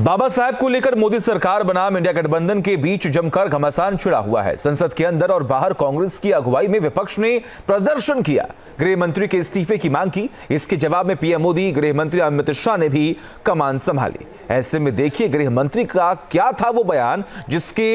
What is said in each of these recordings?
बाबा साहब को लेकर मोदी सरकार बनाम इंडिया गठबंधन के बीच जमकर घमासान छिड़ा हुआ है। संसद के अंदर और बाहर कांग्रेस की अगुवाई में विपक्ष ने प्रदर्शन किया, गृह मंत्री के इस्तीफे की मांग की। इसके जवाब में पीएम मोदी, गृह मंत्री अमित शाह ने भी कमान संभाली। ऐसे में देखिए गृह मंत्री का क्या था वो बयान जिसके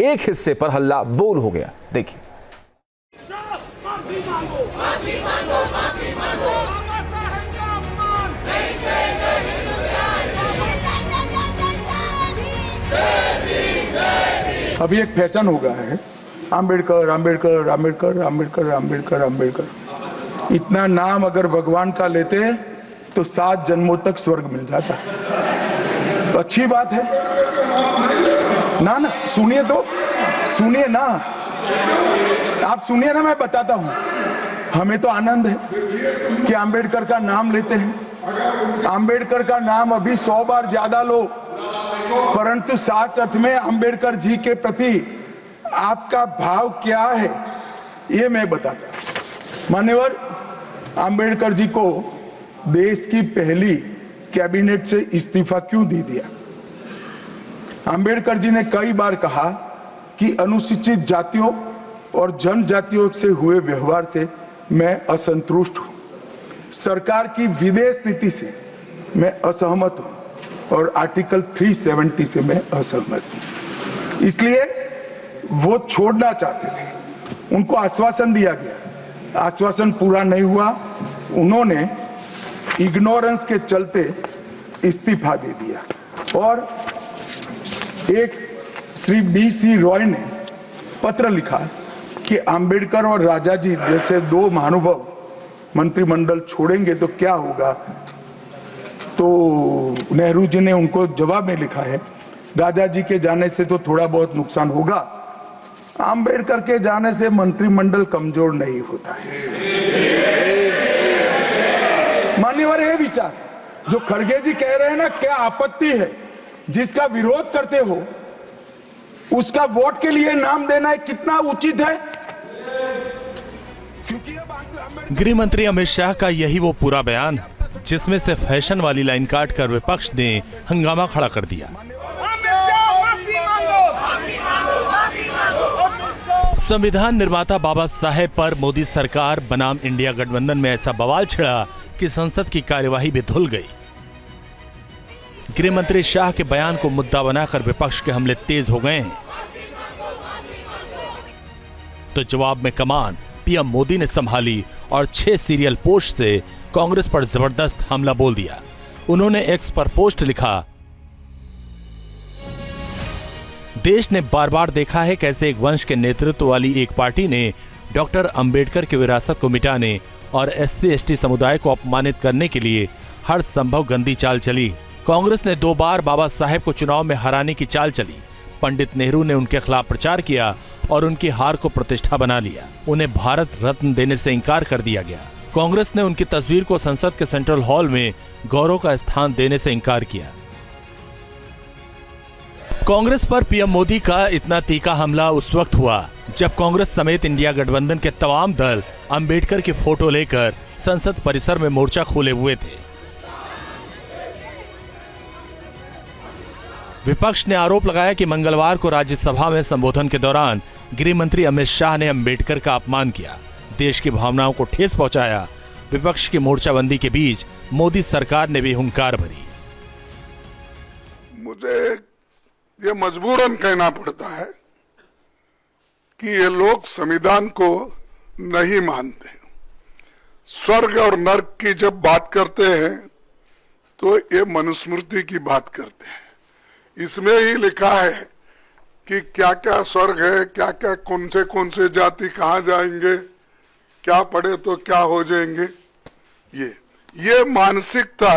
एक हिस्से पर हल्ला बोल हो गया। देखिए। अभी एक फैशन हो गया है, आम्बेडकर आम्बेडकर आम्बेडकर आम्बेडकर आम्बेडकर आम्बेडकर। इतना नाम अगर भगवान का लेते तो 7 जन्मों तक स्वर्ग मिल जाता। तो अच्छी बात है ना। ना सुनिए तो, सुनिए ना, आप सुनिए ना, मैं बताता हूं। हमें तो आनंद है कि आम्बेडकर का नाम लेते हैं। आम्बेडकर का नाम अभी 100 बार ज्यादा लो, परंतु साथ अर्थ में आम्बेडकर जी के प्रति आपका भाव क्या है ये मैं बताता हूं। मान्यवर, आम्बेडकर जी को देश की पहली कैबिनेट से इस्तीफा क्यों दे दिया? आम्बेडकर जी ने कई बार कहा कि अनुसूचित जातियों और जनजातियों से हुए व्यवहार से मैं असंतुष्ट हूं। सरकार की विदेश नीति से मैं असहमत हूं और आर्टिकल 370 से मैं असहमत हूं। इसलिए वो छोड़ना चाहते थे। उनको आश्वासन दिया गया, आश्वासन पूरा नहीं हुआ। उन्होंने इग्नोरेंस के चलते इस्तीफा दे दिया। और एक श्री BC रॉय ने पत्र लिखा कि आम्बेडकर और राजा जी जैसे 2 महानुभाव मंत्रिमंडल छोड़ेंगे तो क्या होगा। तो नेहरू जी ने उनको जवाब में लिखा है, राजा जी के जाने से तो थोड़ा बहुत नुकसान होगा, आम्बेडकर के जाने से मंत्रिमंडल कमजोर नहीं होता है। मान्यवर, ये विचार जो खड़गे जी कह रहे हैं ना, क्या आपत्ति है? जिसका विरोध करते हो उसका वोट के लिए नाम देना कितना उचित है? क्योंकि गृह मंत्री अमित शाह का यही वो पूरा बयान है जिसमें से फैशन वाली लाइन काट कर विपक्ष ने हंगामा खड़ा कर दिया। संविधान निर्माता बाबा साहेब पर मोदी सरकार बनाम इंडिया गठबंधन में ऐसा बवाल छिड़ा कि संसद की कार्यवाही भी धुल गई। गृह मंत्री शाह के बयान को मुद्दा बनाकर विपक्ष के हमले तेज हो गए हैं। तो जवाब में कमान पीएम मोदी ने संभाली और 6 सीरियल पोस्ट से कांग्रेस पर जबरदस्त हमला बोल दिया। उन्होंने एक्स पर पोस्ट लिखा, देश ने बार बार देखा है कैसे एक वंश के नेतृत्व वाली एक पार्टी ने डॉक्टर अंबेडकर की विरासत को मिटाने और SC/ST समुदाय को अपमानित करने के लिए हर संभव गंदी चाल चली। कांग्रेस ने 2 बार बाबा साहेब को चुनाव में हराने की चाल चली। पंडित नेहरू ने उनके खिलाफ प्रचार किया और उनकी हार को प्रतिष्ठा बना लिया। उन्हें भारत रत्न देने से इंकार कर दिया गया। कांग्रेस ने उनकी तस्वीर को संसद के सेंट्रल हॉल में गौरव का स्थान देने से इंकार किया। कांग्रेस पर पीएम मोदी का इतना तीखा हमला उस वक्त हुआ जब कांग्रेस समेत इंडिया गठबंधन के तमाम दल अंबेडकर की फोटो लेकर संसद परिसर में मोर्चा खोले हुए थे। विपक्ष ने आरोप लगाया कि मंगलवार को राज्यसभा में संबोधन के दौरान गृह मंत्री अमित शाह ने अंबेडकर का अपमान किया, देश की भावनाओं को ठेस पहुंचाया। विपक्ष की मोर्चाबंदी के बीच मोदी सरकार ने भी हुंकार भरी। मुझे ये मजबूरन कहना पड़ता है कि ये लोग संविधान को नहीं मानते। स्वर्ग और नर्क की जब बात करते हैं तो ये मनुस्मृति की बात करते हैं। इसमें ही लिखा है कि क्या क्या स्वर्ग है, क्या क्या कौन से जाति कहाँ जाएंगे, क्या पढ़े तो क्या हो जाएंगे। ये मानसिकता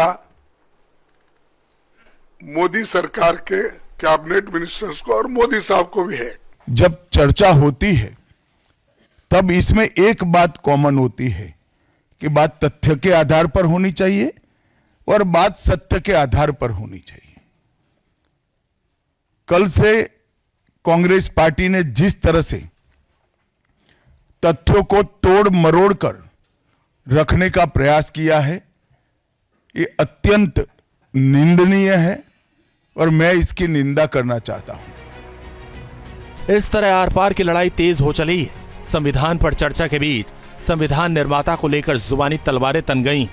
मोदी सरकार के कैबिनेट मिनिस्टर्स को और मोदी साहब को भी है। जब चर्चा होती है तब इसमें एक बात कॉमन होती है कि बात तथ्य के आधार पर होनी चाहिए और बात सत्य के आधार पर होनी चाहिए। कल से कांग्रेस पार्टी ने जिस तरह से तथ्यों को तोड़ मरोड़ कर रखने का प्रयास किया है, ये अत्यंत निंदनीय है और मैं इसकी निंदा करना चाहता हूं। इस तरह आर पार की लड़ाई तेज हो चली है। संविधान पर चर्चा के बीच संविधान निर्माता को लेकर जुबानी तलवारें तन गईं।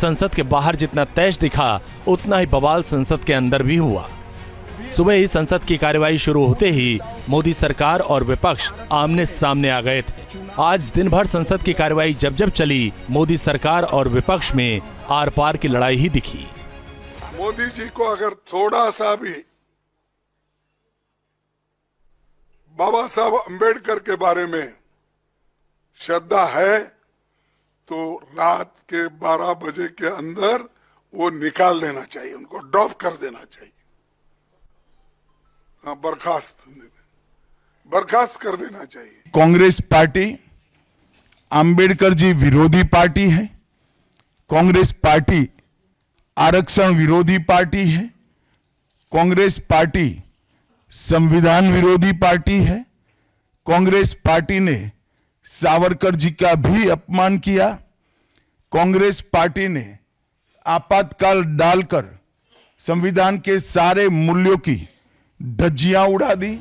संसद के बाहर जितना तेज दिखा उतना ही बवाल संसद के अंदर भी हुआ। सुबह ही संसद की कार्यवाही शुरू होते ही मोदी सरकार और विपक्ष आमने सामने आ गए थे। आज दिन भर संसद की कार्यवाही जब चली, मोदी सरकार और विपक्ष में आर पार की लड़ाई ही दिखी। मोदी जी को अगर थोड़ा सा भी बाबा साहब अंबेडकर के बारे में श्रद्धा है तो रात के 12 बजे के अंदर वो निकाल देना चाहिए, उनको ड्रॉप कर देना चाहिए। बर्खास्त कर देना चाहिए। कांग्रेस पार्टी अंबेडकर जी विरोधी पार्टी है। कांग्रेस पार्टी आरक्षण विरोधी पार्टी है। कांग्रेस पार्टी संविधान विरोधी पार्टी है। कांग्रेस पार्टी ने सावरकर जी का भी अपमान किया। कांग्रेस पार्टी ने आपातकाल डालकर संविधान के सारे मूल्यों की धज्जियां उड़ा दी।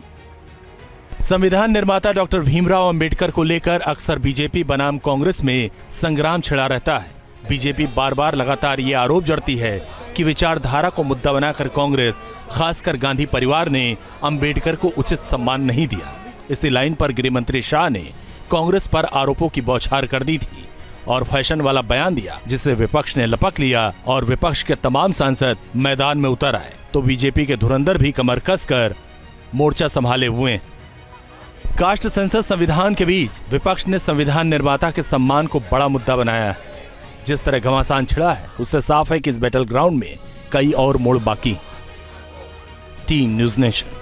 संविधान निर्माता डॉक्टर भीमराव अंबेडकर को लेकर अक्सर बीजेपी बनाम कांग्रेस में संग्राम छिड़ा रहता है। बीजेपी बार बार लगातार ये आरोप जड़ती है कि विचारधारा को मुद्दा बनाकर कांग्रेस, खासकर गांधी परिवार ने अंबेडकर को उचित सम्मान नहीं दिया। इसी लाइन पर गृह मंत्री शाह ने कांग्रेस पर आरोपों की बौछार कर दी थी और फैशन वाला बयान दिया, जिसे विपक्ष ने लपक लिया और विपक्ष के तमाम सांसद मैदान में उतर आए। तो बीजेपी के धुरंधर भी कमर कसकर मोर्चा संभाले हुए हैं। कास्ट सेंसस संविधान के बीच विपक्ष ने संविधान निर्माता के सम्मान को बड़ा मुद्दा बनाया है। जिस तरह घमासान छिड़ा है उससे साफ है कि इस बैटल ग्राउंड में कई और मोड़ बाकी। Team news nation.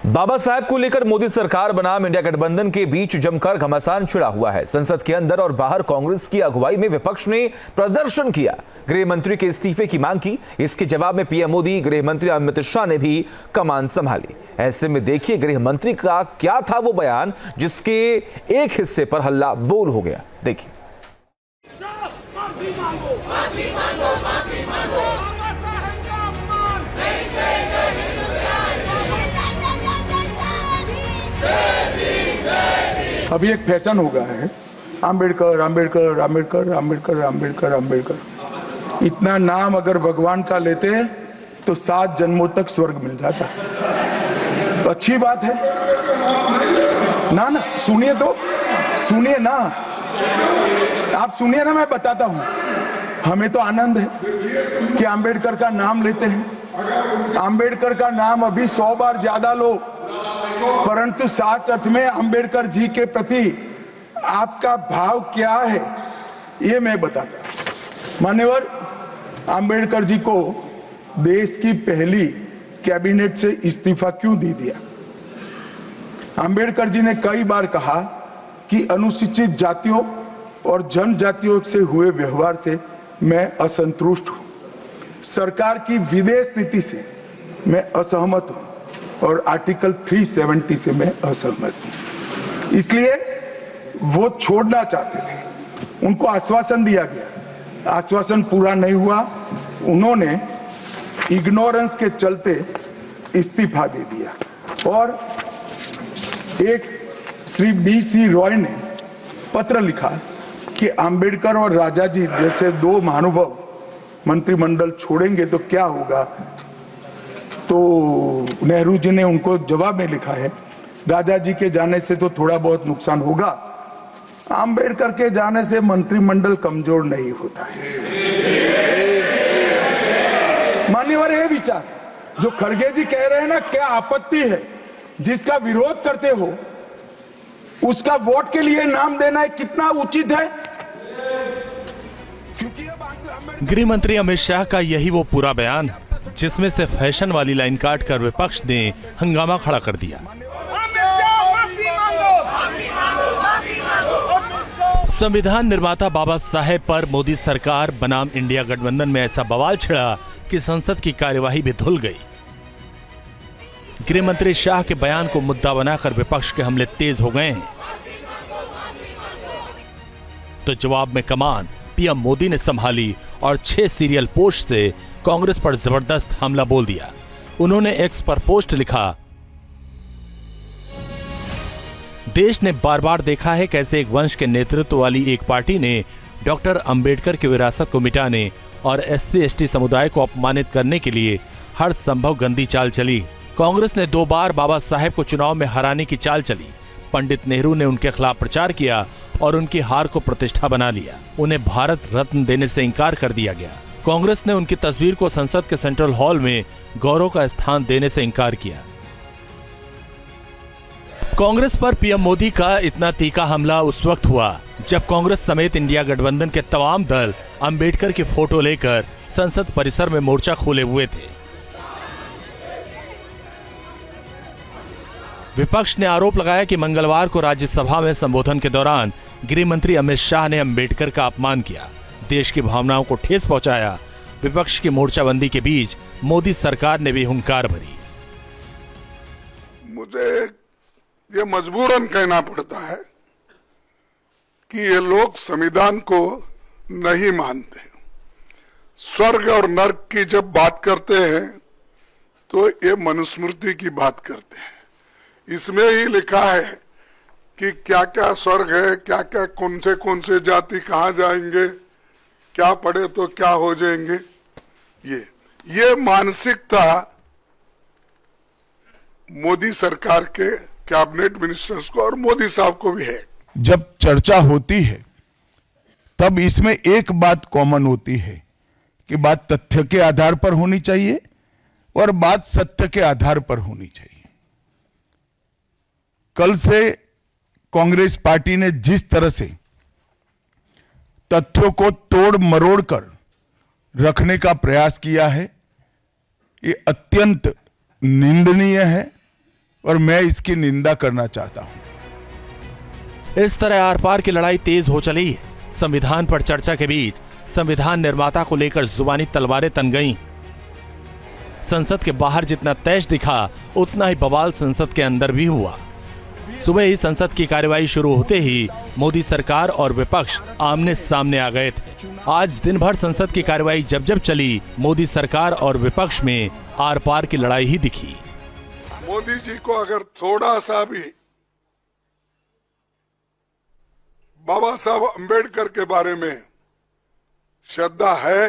बाबा साहब को लेकर मोदी सरकार बनाम इंडिया गठबंधन के बीच जमकर घमासान छिड़ा हुआ है। संसद के अंदर और बाहर कांग्रेस की अगुवाई में विपक्ष ने प्रदर्शन किया, गृह मंत्री के इस्तीफे की मांग की। इसके जवाब में पीएम मोदी, गृह मंत्री अमित शाह ने भी कमान संभाली। ऐसे में देखिए गृह मंत्री का क्या था वो बयान जिसके एक हिस्से पर हल्ला बोल हो गया। देखिए। अभी एक फैशन हो गया है, अंबेडकर अंबेडकर अंबेडकर अंबेडकर अंबेडकर अंबेडकर। इतना नाम अगर भगवान का लेते तो 7 जन्मों तक स्वर्ग मिल जाता। तो अच्छी बात है ना। ना सुनिए तो, सुनिए ना, आप सुनिए ना, मैं बताता हूं। हमें तो आनंद है कि अंबेडकर का नाम लेते हैं। अंबेडकर का नाम अभी 100 बार ज्यादा लो, परंतु साच अर्थ में अंबेडकर जी के प्रति आपका भाव क्या है ये मैं बताता हूं। मान्यवर, अंबेडकर जी को देश की पहली कैबिनेट से इस्तीफा क्यों दे दिया? अंबेडकर जी ने कई बार कहा कि अनुसूचित जातियों और जनजातियों से हुए व्यवहार से मैं असंतुष्ट हूं। सरकार की विदेश नीति से मैं असहमत हूं और आर्टिकल 370 से मैं असहमत हूं। इसलिए वो छोड़ना चाहते थे। उनको आश्वासन दिया गया, आश्वासन पूरा नहीं हुआ। उन्होंने इग्नोरेंस के चलते इस्तीफा दे दिया। और एक श्री BC रॉय ने पत्र लिखा कि अंबेडकर और राजा जी जैसे 2 महानुभाव मंत्रिमंडल छोड़ेंगे तो क्या होगा। तो नेहरू जी ने उनको जवाब में लिखा है, राजा जी के जाने से तो थोड़ा बहुत नुकसान होगा, अंबेडकर के जाने से मंत्रिमंडल कमजोर नहीं होता है। मान्यवर, ये विचार जो खड़गे जी कह रहे हैं ना, क्या आपत्ति है? जिसका विरोध करते हो उसका वोट के लिए नाम देना है, कितना उचित है? गृह मंत्री अमित शाह का यही वो पूरा बयान है जिसमें से फैशन वाली लाइन काट कर विपक्ष ने हंगामा खड़ा कर दिया। संविधान निर्माता बाबा साहेब पर मोदी सरकार बनाम इंडिया गठबंधन में ऐसा बवाल छिड़ा कि संसद की कार्यवाही भी धुल गई। गृह मंत्री शाह के बयान को मुद्दा बनाकर विपक्ष के हमले तेज हो गए हैं। तो जवाब में कमान पीएम मोदी ने संभाली और 6 सीरियल पोस्ट से कांग्रेस पर जबरदस्त हमला बोल दिया। उन्होंने एक्स पर पोस्ट लिखा, देश ने बार बार देखा है कैसे एक वंश के नेतृत्व वाली एक पार्टी ने डॉक्टर अंबेडकर की विरासत को मिटाने और SC/ST समुदाय को अपमानित करने के लिए हर संभव गंदी चाल चली। कांग्रेस ने 2 बार बाबा साहेब को चुनाव में हराने की चाल चली। पंडित नेहरू ने उनके खिलाफ प्रचार किया और उनकी हार को प्रतिष्ठा बना लिया। उन्हें भारत रत्न देने से इंकार कर दिया गया। कांग्रेस ने उनकी तस्वीर को संसद के सेंट्रल हॉल में गौरव का स्थान देने से इंकार किया। कांग्रेस पर पीएम मोदी का इतना तीखा हमला उस वक्त हुआ जब कांग्रेस समेत इंडिया गठबंधन के तमाम दल अंबेडकर की फोटो लेकर संसद परिसर में मोर्चा खोले हुए थे। विपक्ष ने आरोप लगाया कि मंगलवार को राज्यसभा में संबोधन के दौरान गृह मंत्री अमित शाह ने अंबेडकर का अपमान किया, देश की भावनाओं को ठेस पहुंचाया। विपक्ष की मोर्चाबंदी के बीच मोदी सरकार ने भी हुंकार भरी। मुझे ये मजबूरन कहना पड़ता है कि ये लोग संविधान को नहीं मानते। स्वर्ग और नर्क की जब बात करते हैं तो ये मनुस्मृति की बात करते हैं। इसमें ही लिखा है कि क्या क्या स्वर्ग है, क्या क्या कौन से जाति कहाँ जाएंगे, क्या पढ़े तो क्या हो जाएंगे। ये मानसिकता मोदी सरकार के कैबिनेट मिनिस्टर्स को और मोदी साहब को भी है। जब चर्चा होती है तब इसमें एक बात कॉमन होती है कि बात तथ्य के आधार पर होनी चाहिए और बात सत्य के आधार पर होनी चाहिए। कल से कांग्रेस पार्टी ने जिस तरह से तथ्यों को तोड़ मरोड़ कर रखने का प्रयास किया है, ये अत्यंत निंदनीय है और मैं इसकी निंदा करना चाहता हूं। इस तरह आर पार की लड़ाई तेज हो चली। संविधान पर चर्चा के बीच संविधान निर्माता को लेकर जुबानी तलवारें तन गईं। संसद के बाहर जितना तेज दिखा उतना ही बवाल संसद के अंदर भी हुआ। सुबह ही संसद की कार्यवाही शुरू होते ही मोदी सरकार और विपक्ष आमने सामने आ गए थे। आज दिन भर संसद की कार्यवाही जब चली, मोदी सरकार और विपक्ष में आर पार की लड़ाई ही दिखी। मोदी जी को अगर थोड़ा सा भी बाबा साहब अंबेडकर के बारे में श्रद्धा है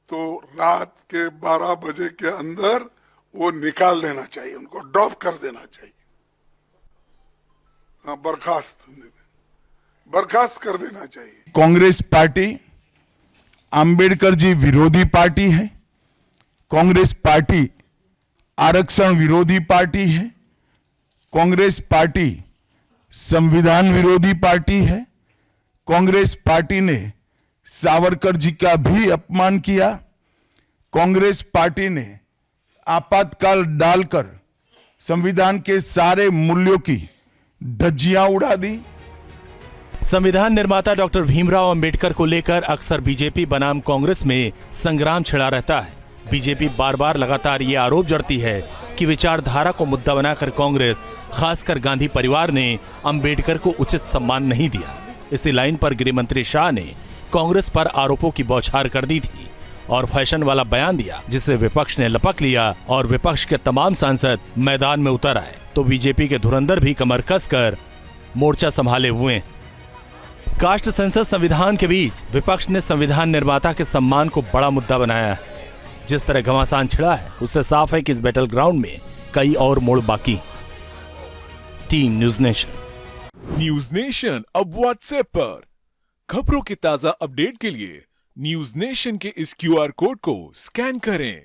तो रात के 12 बजे के अंदर वो निकाल देना चाहिए, उनको ड्रॉप कर देना चाहिए। बर्खास्त कर देना चाहिए। कांग्रेस पार्टी अंबेडकर जी विरोधी पार्टी है। कांग्रेस पार्टी आरक्षण विरोधी पार्टी है। कांग्रेस पार्टी संविधान विरोधी पार्टी है। कांग्रेस पार्टी ने सावरकर जी का भी अपमान किया। कांग्रेस पार्टी ने आपातकाल डालकर संविधान के सारे मूल्यों की धज्जियां उड़ा दी। संविधान निर्माता डॉक्टर भीमराव अंबेडकर को लेकर अक्सर बीजेपी बनाम कांग्रेस में संग्राम छिड़ा रहता है। बीजेपी बार बार लगातार ये आरोप जड़ती है कि विचारधारा को मुद्दा बनाकर कांग्रेस, खासकर गांधी परिवार ने अंबेडकर को उचित सम्मान नहीं दिया। इसी लाइन पर गृह मंत्री शाह ने कांग्रेस पर आरोपों की बौछार कर दी थी और फैशन वाला बयान दिया, जिसे विपक्ष ने लपक लिया और विपक्ष के तमाम सांसद मैदान में उतर आए तो बीजेपी के धुरंधर भी कमर कसकर मोर्चा संभाले हुए। कास्ट सेंसस संविधान के बीच विपक्ष ने संविधान निर्माता के सम्मान को बड़ा मुद्दा बनाया है। जिस तरह घमासान छिड़ा है उससे साफ है कि इस बैटल ग्राउंड में कई और मोड़ बाकी। टीम न्यूज नेशन अब व्हाट्सएप पर खबरों के ताजा अपडेट के लिए न्यूज नेशन के इस QR कोड को स्कैन करें।